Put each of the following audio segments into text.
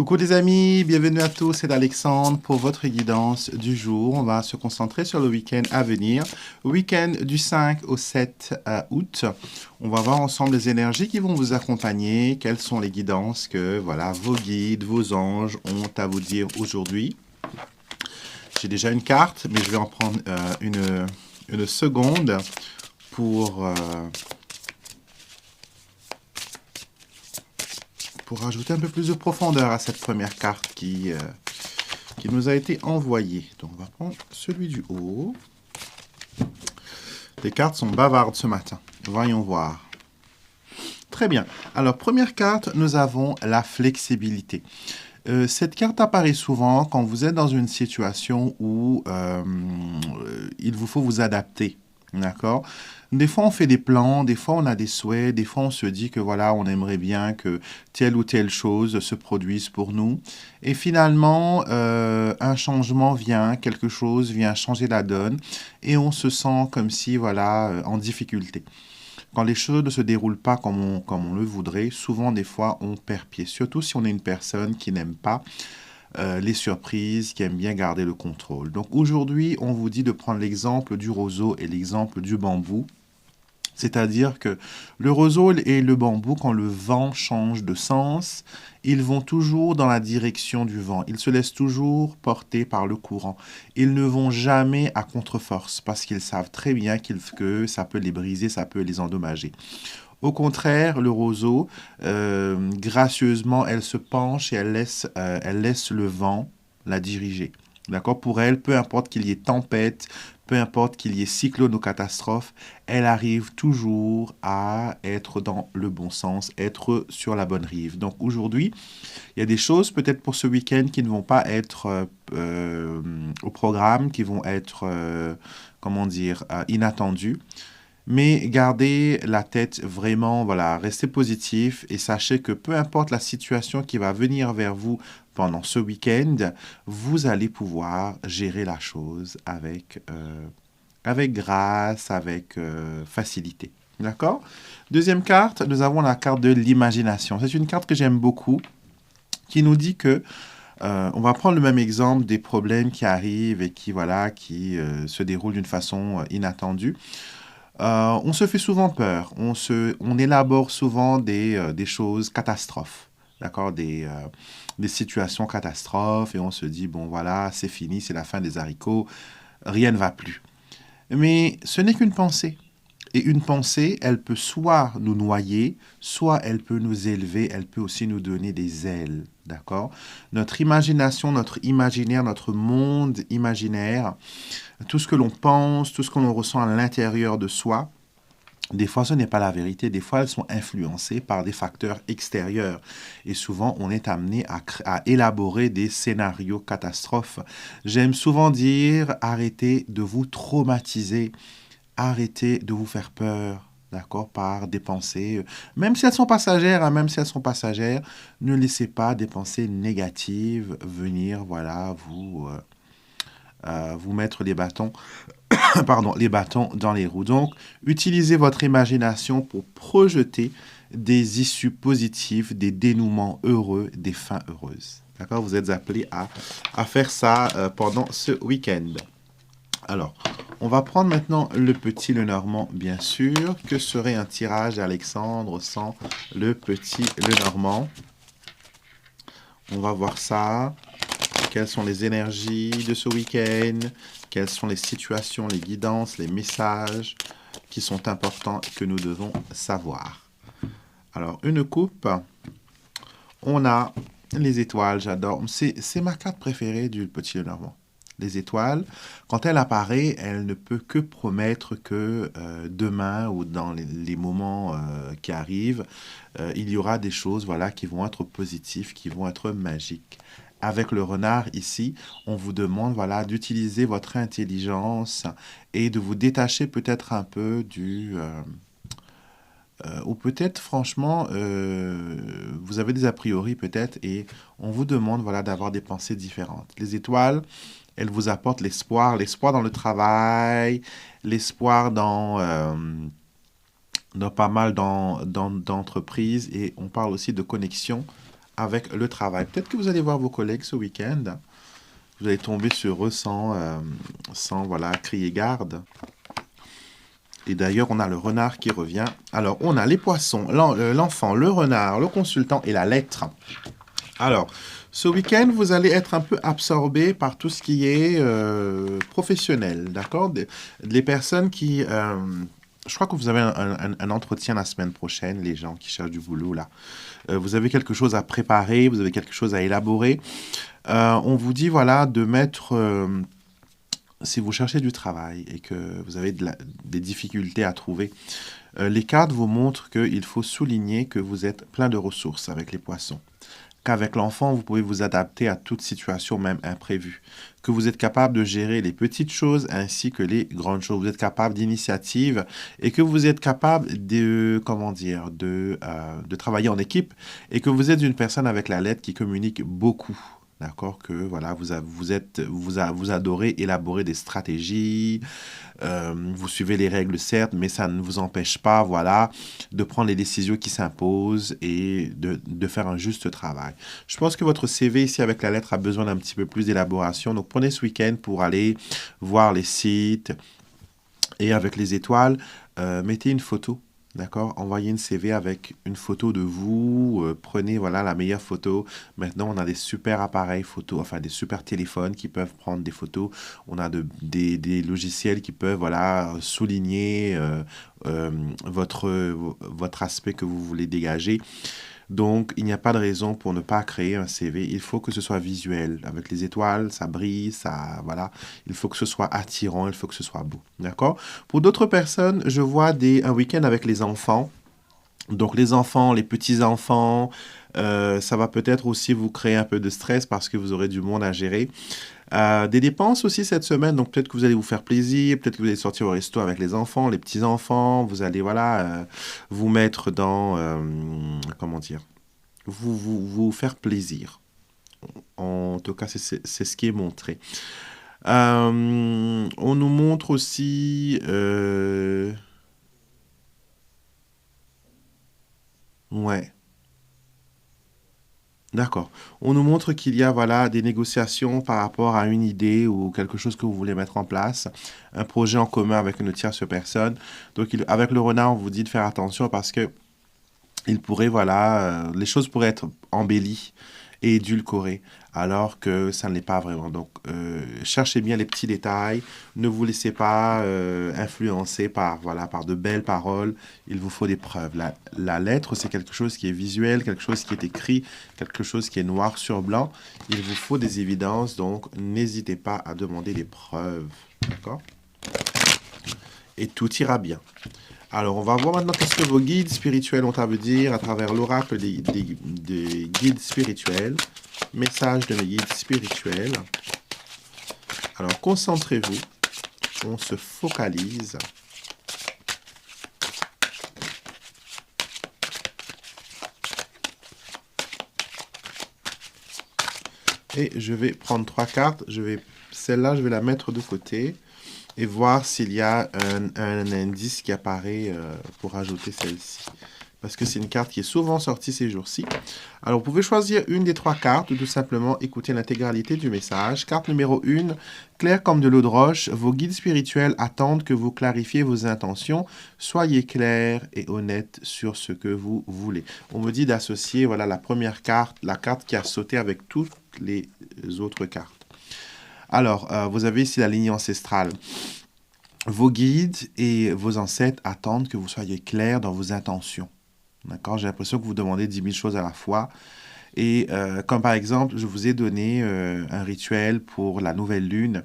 Coucou les amis, bienvenue à tous, c'est Alexandre pour votre guidance du jour. On va se concentrer sur le week-end à venir, week-end du 5 au 7 août. On va voir ensemble les énergies qui vont vous accompagner, quelles sont les guidances que voilà, vos guides, vos anges ont à vous dire aujourd'hui. J'ai déjà une carte, mais je vais en prendre une seconde pour rajouter un peu plus de profondeur à cette première carte qui nous a été envoyée. Donc on va prendre celui du haut. Les cartes sont bavardes ce matin. Voyons voir. Très bien. Alors, première carte, nous avons la flexibilité. Cette carte apparaît souvent quand vous êtes dans une situation où il vous faut vous adapter. D'accord? Des fois, on fait des plans, des fois, on a des souhaits, des fois, on se dit que voilà, on aimerait bien que telle ou telle chose se produise pour nous. Et finalement, un changement vient, quelque chose vient changer la donne et on se sent comme si, voilà, en difficulté. Quand les choses ne se déroulent pas comme on le voudrait, souvent, des fois, on perd pied. Surtout si on est une personne qui n'aime pas les surprises, qui aime bien garder le contrôle. Donc aujourd'hui, on vous dit de prendre l'exemple du roseau et l'exemple du bambou. C'est-à-dire que le roseau et le bambou, quand le vent change de sens, ils vont toujours dans la direction du vent. Ils se laissent toujours porter par le courant. Ils ne vont jamais à contre-force parce qu'ils savent très bien que ça peut les briser, ça peut les endommager. Au contraire, le roseau, gracieusement, elle se penche et elle laisse le vent la diriger. D'accord? Pour elle, peu importe qu'il y ait tempête, peu importe qu'il y ait cyclone ou catastrophe, elle arrive toujours à être dans le bon sens, être sur la bonne rive. Donc aujourd'hui, il y a des choses peut-être pour ce week-end qui ne vont pas être au programme, qui vont être, inattendues. Mais gardez la tête vraiment, voilà, restez positif et sachez que peu importe la situation qui va venir vers vous pendant ce week-end, vous allez pouvoir gérer la chose avec grâce, avec facilité. D'accord? Deuxième carte, nous avons la carte de l'imagination. C'est une carte que j'aime beaucoup qui nous dit que on va prendre le même exemple des problèmes qui arrivent et qui se déroulent d'une façon inattendue. On se fait souvent peur, on élabore souvent des choses catastrophes, d'accord, des situations catastrophes, et on se dit, bon voilà, c'est fini, c'est la fin des haricots, rien ne va plus. Mais ce n'est qu'une pensée. Et une pensée, elle peut soit nous noyer, soit elle peut nous élever, elle peut aussi nous donner des ailes, d'accord? Notre imagination, notre imaginaire, notre monde imaginaire, tout ce que l'on pense, tout ce que l'on ressent à l'intérieur de soi, des fois, ce n'est pas la vérité. Des fois, elles sont influencées par des facteurs extérieurs. Et souvent, on est amené à élaborer des scénarios catastrophes. J'aime souvent dire, arrêtez de vous traumatiser. Arrêtez de vous faire peur, d'accord, par des pensées. Même si elles sont passagères, hein, même si elles sont passagères, ne laissez pas des pensées négatives venir, voilà, vous mettre les bâtons les bâtons dans les roues. Donc, utilisez votre imagination pour projeter des issues positives, des dénouements heureux, des fins heureuses. D'accord? Vous êtes appelés à faire ça pendant ce week-end. Alors, on va prendre maintenant le petit Lenormand, bien sûr. Que serait un tirage d'Alexandre sans le petit Lenormand? On va voir ça. Quelles sont les énergies de ce week-end? Quelles sont les situations, les guidances, les messages qui sont importants et que nous devons savoir? Alors, une coupe. On a les étoiles, j'adore. C'est ma carte préférée du petit Lenormand. Les étoiles, quand elle apparaît, elle ne peut que promettre que demain ou dans les moments qui arrivent, il y aura des choses voilà, qui vont être positives, qui vont être magiques. Avec le renard ici, on vous demande voilà, d'utiliser votre intelligence et de vous détacher peut-être un peu ou peut-être franchement, vous avez des a priori peut-être et on vous demande voilà, d'avoir des pensées différentes. Les étoiles, elles vous apportent l'espoir, l'espoir dans le travail, l'espoir dans pas mal d'entreprises et on parle aussi de connexion avec le travail. Peut-être que vous allez voir vos collègues ce week-end. Vous allez tomber sur eux sans voilà, crier garde. Et d'ailleurs, on a le renard qui revient. Alors, on a les poissons, l'enfant, le renard, le consultant et la lettre. Alors, ce week-end, vous allez être un peu absorbé par tout ce qui est professionnel, d'accord? Les personnes qui... je crois que vous avez un entretien la semaine prochaine, les gens qui cherchent du boulot, là. Vous avez quelque chose à préparer, vous avez quelque chose à élaborer. On vous dit, voilà, de mettre... si vous cherchez du travail et que vous avez des difficultés à trouver, les cartes vous montrent qu'il faut souligner que vous êtes plein de ressources avec les poissons. Qu'avec l'enfant, vous pouvez vous adapter à toute situation, même imprévue. Que vous êtes capable de gérer les petites choses ainsi que les grandes choses. Vous êtes capable d'initiative et que vous êtes capable de, comment dire, de travailler en équipe et que vous êtes une personne avec la lettre qui communique beaucoup. D'accord, que voilà, vous adorez élaborer des stratégies, vous suivez les règles certes, mais ça ne vous empêche pas, voilà, de prendre les décisions qui s'imposent et de faire un juste travail. Je pense que votre CV ici avec la lettre a besoin d'un petit peu plus d'élaboration, donc prenez ce week-end pour aller voir les sites et avec les étoiles, mettez une photo. D'accord? Envoyez une CV avec une photo de vous. Prenez voilà, la meilleure photo. Maintenant, on a des super appareils photo, enfin des super téléphones qui peuvent prendre des photos. On a des logiciels qui peuvent voilà, souligner votre aspect que vous voulez dégager. Donc, il n'y a pas de raison pour ne pas créer un CV. Il faut que ce soit visuel. Avec les étoiles, ça brille, ça, voilà. Il faut que ce soit attirant, il faut que ce soit beau. D'accord? Pour d'autres personnes, je vois un week-end avec les enfants. Donc, les enfants, les petits-enfants, ça va peut-être aussi vous créer un peu de stress parce que vous aurez du monde à gérer. Des dépenses aussi cette semaine, donc peut-être que vous allez vous faire plaisir, peut-être que vous allez sortir au resto avec les enfants, les petits-enfants, vous allez voilà, vous mettre dans, comment dire, vous faire plaisir. En tout cas, c'est ce qui est montré. On nous montre aussi... ouais. D'accord. On nous montre qu'il y a voilà, des négociations par rapport à une idée ou quelque chose que vous voulez mettre en place, un projet en commun avec une tierce personne. Donc, avec le renard, on vous dit de faire attention parce que il pourrait, voilà, les choses pourraient être embellies et édulcorées, alors que ça ne l'est pas vraiment. Donc, cherchez bien les petits détails, ne vous laissez pas influencer par, voilà, par de belles paroles, il vous faut des preuves. La lettre, c'est quelque chose qui est visuel, quelque chose qui est écrit, quelque chose qui est noir sur blanc. Il vous faut des évidences, donc n'hésitez pas à demander des preuves. D'accord? Et tout ira bien. Alors, on va voir maintenant qu'est-ce que vos guides spirituels ont à vous dire à travers l'oracle des guides spirituels. Message de mes guides spirituels. Alors, concentrez-vous. On se focalise. Et je vais prendre 3 cartes. Celle-là, je vais la mettre de côté et voir s'il y a un indice qui apparaît pour ajouter celle-ci. Parce que c'est une carte qui est souvent sortie ces jours-ci. Alors, vous pouvez choisir une des 3 cartes ou tout simplement écouter l'intégralité du message. Carte numéro 1, clair comme de l'eau de roche, vos guides spirituels attendent que vous clarifiez vos intentions. Soyez clair et honnête sur ce que vous voulez. On me dit d'associer voilà, la première carte, la carte qui a sauté avec toutes les autres cartes. Alors, vous avez ici la ligne ancestrale. Vos guides et vos ancêtres attendent que vous soyez clair dans vos intentions. D'accord? J'ai l'impression que vous demandez 10 000 choses à la fois. Et comme par exemple, je vous ai donné un rituel pour la nouvelle lune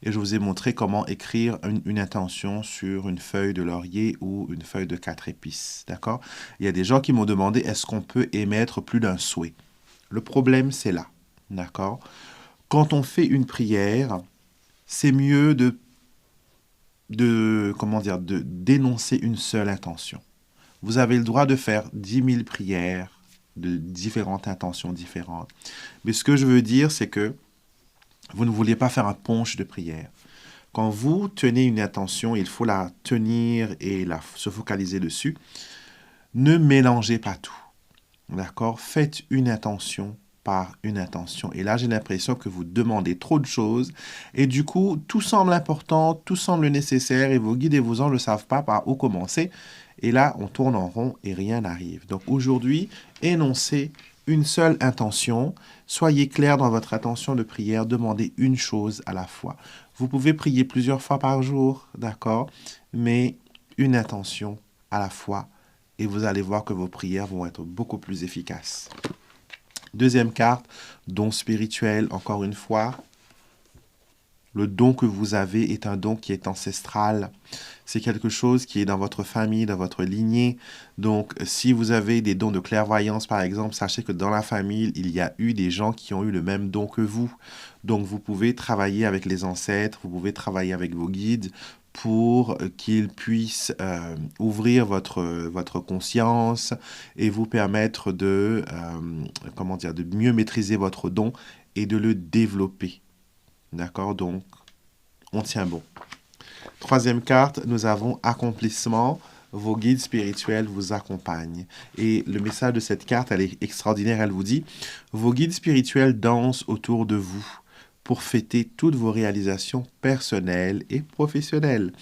et je vous ai montré comment écrire une intention sur une feuille de laurier ou une feuille de 4 épices. D'accord? Il y a des gens qui m'ont demandé est-ce qu'on peut émettre plus d'un souhait? Le problème, c'est là. D'accord? Quand on fait une prière, c'est mieux comment dire, de d'énoncer une seule intention. Vous avez le droit de faire 10 000 prières de différentes intentions différentes. Mais ce que je veux dire, c'est que vous ne voulez pas faire un punch de prière. Quand vous tenez une intention, il faut la tenir et se focaliser dessus. Ne mélangez pas tout. D'accord? Faites une intention par une intention. Et là, j'ai l'impression que vous demandez trop de choses. Et du coup, tout semble important, tout semble nécessaire et vos guides et vos anges ne savent pas par où commencer. Et là, on tourne en rond et rien n'arrive. Donc aujourd'hui, énoncez une seule intention. Soyez clair dans votre intention de prière. Demandez une chose à la fois. Vous pouvez prier plusieurs fois par jour, d'accord? Mais une intention à la fois. Et vous allez voir que vos prières vont être beaucoup plus efficaces. Deuxième carte, don spirituel, encore une fois. Le don que vous avez est un don qui est ancestral. C'est quelque chose qui est dans votre famille, dans votre lignée. Donc, si vous avez des dons de clairvoyance, par exemple, sachez que dans la famille, il y a eu des gens qui ont eu le même don que vous. Donc, vous pouvez travailler avec les ancêtres, vous pouvez travailler avec vos guides pour qu'ils puissent ouvrir votre conscience et vous permettre de, de mieux maîtriser votre don et de le développer. D'accord? Donc, on tient bon. Troisième carte, nous avons accomplissement. Vos guides spirituels vous accompagnent. Et le message de cette carte, elle est extraordinaire. Elle vous dit, vos guides spirituels dansent autour de vous pour fêter toutes vos réalisations personnelles et professionnelles.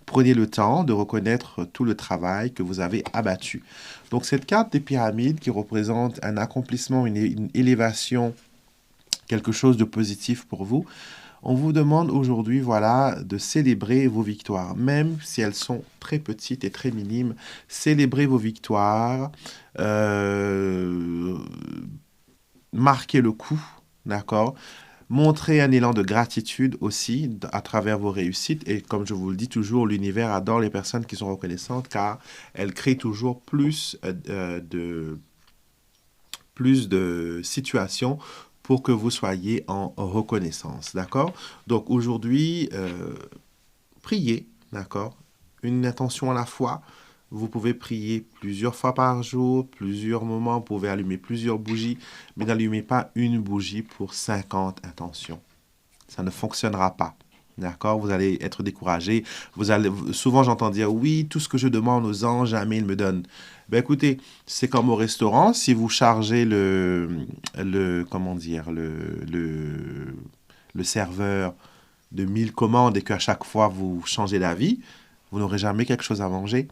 Prenez le temps de reconnaître tout le travail que vous avez abattu. Donc, cette carte des pyramides qui représente un accomplissement, une élévation, quelque chose de positif pour vous, on vous demande aujourd'hui, voilà, de célébrer vos victoires, même si elles sont très petites et très minimes. Célébrez vos victoires, marquez le coup, d'accord? Montrez un élan de gratitude aussi à travers vos réussites. Et comme je vous le dis toujours, l'univers adore les personnes qui sont reconnaissantes car elles créent toujours plus de situations pour que vous soyez en reconnaissance, d'accord? Donc aujourd'hui, priez, d'accord? Une intention à la fois. Vous pouvez prier plusieurs fois par jour, plusieurs moments, vous pouvez allumer plusieurs bougies, mais n'allumez pas une bougie pour 50 intentions. Ça ne fonctionnera pas. D'accord? Vous allez être découragé. Souvent, j'entends dire, oui, tout ce que je demande aux anges, jamais ils me donnent. Ben écoutez, c'est comme au restaurant, si vous chargez le serveur de 1000 commandes et qu'à chaque fois vous changez d'avis, vous n'aurez jamais quelque chose à manger.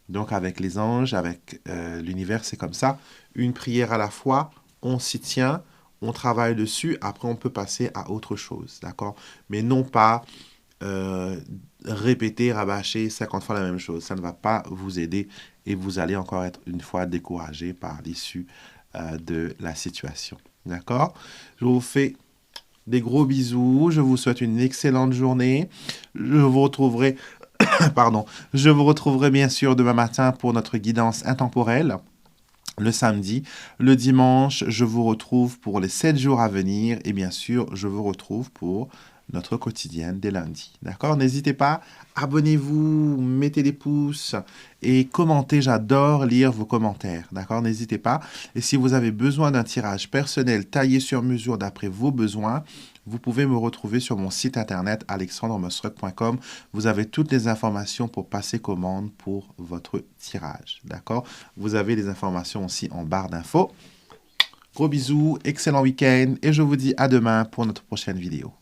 Donc avec les anges, avec l'univers, c'est comme ça. Une prière à la fois, on s'y tient, on travaille dessus, après on peut passer à autre chose, d'accord? Mais non pas répéter, rabâcher 50 fois la même chose. Ça ne va pas vous aider et vous allez encore être une fois découragé par l'issue de la situation, d'accord? Je vous fais des gros bisous, je vous souhaite une excellente journée. Je vous retrouverai, pardon, je vous retrouverai bien sûr demain matin pour notre guidance intemporelle. Le samedi, le dimanche, je vous retrouve pour les 7 jours à venir et bien sûr, je vous retrouve pour notre quotidienne des lundis. D'accord? N'hésitez pas, abonnez-vous, mettez des pouces et commentez. J'adore lire vos commentaires. D'accord? N'hésitez pas. Et si vous avez besoin d'un tirage personnel taillé sur mesure d'après vos besoins, vous pouvez me retrouver sur mon site internet alexandremusruck.com. Vous avez toutes les informations pour passer commande pour votre tirage. D'accord? Vous avez les informations aussi en barre d'infos. Gros bisous, excellent week-end et je vous dis à demain pour notre prochaine vidéo.